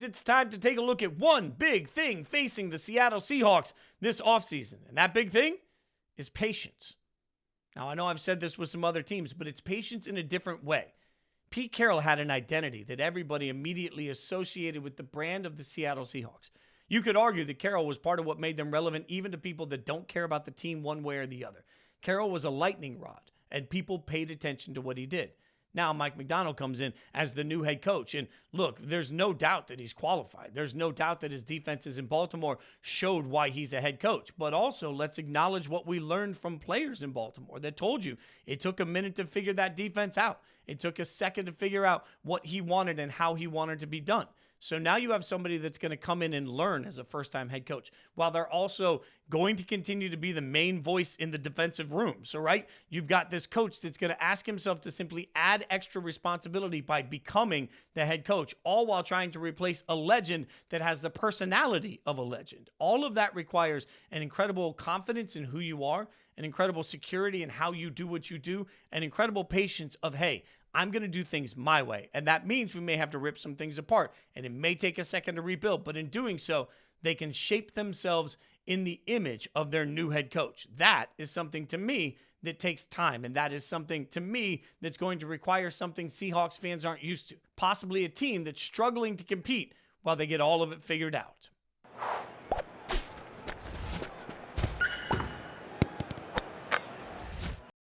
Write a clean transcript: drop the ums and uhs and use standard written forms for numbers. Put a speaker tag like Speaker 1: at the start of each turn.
Speaker 1: It's time to take a look at one big thing facing the Seattle Seahawks this offseason. And that big thing is patience. Now, I know I've said this with some other teams, but it's patience in a different way. Pete Carroll had an identity that everybody immediately associated with the brand of the Seattle Seahawks. You could argue that Carroll was part of what made them relevant even to people that don't care about the team one way or the other. Carroll was a lightning rod, and people paid attention to what he did. Now Mike Macdonald comes in as the new head coach. And look, there's no doubt that he's qualified. There's no doubt that his defenses in Baltimore showed why he's a head coach. But also, let's acknowledge what we learned from players in Baltimore that told you it took a minute to figure that defense out. It took a second to figure out what he wanted and how he wanted to be done. So now you have somebody that's going to come in and learn as a first-time head coach, while they're also going to continue to be the main voice in the defensive room. So, right, you've got this coach that's going to ask himself to simply add extra responsibility by becoming the head coach, all while trying to replace a legend that has the personality of a legend. All of that requires an incredible confidence in who you are, an incredible security in how you do what you do, an incredible patience of, hey, I'm going to do things my way. And that means we may have to rip some things apart. And it may take a second to rebuild. But in doing so, they can shape themselves in the image of their new head coach. That is something to me that takes time. And that is something to me that's going to require something Seahawks fans aren't used to. Possibly a team that's struggling to compete while they get all of it figured out.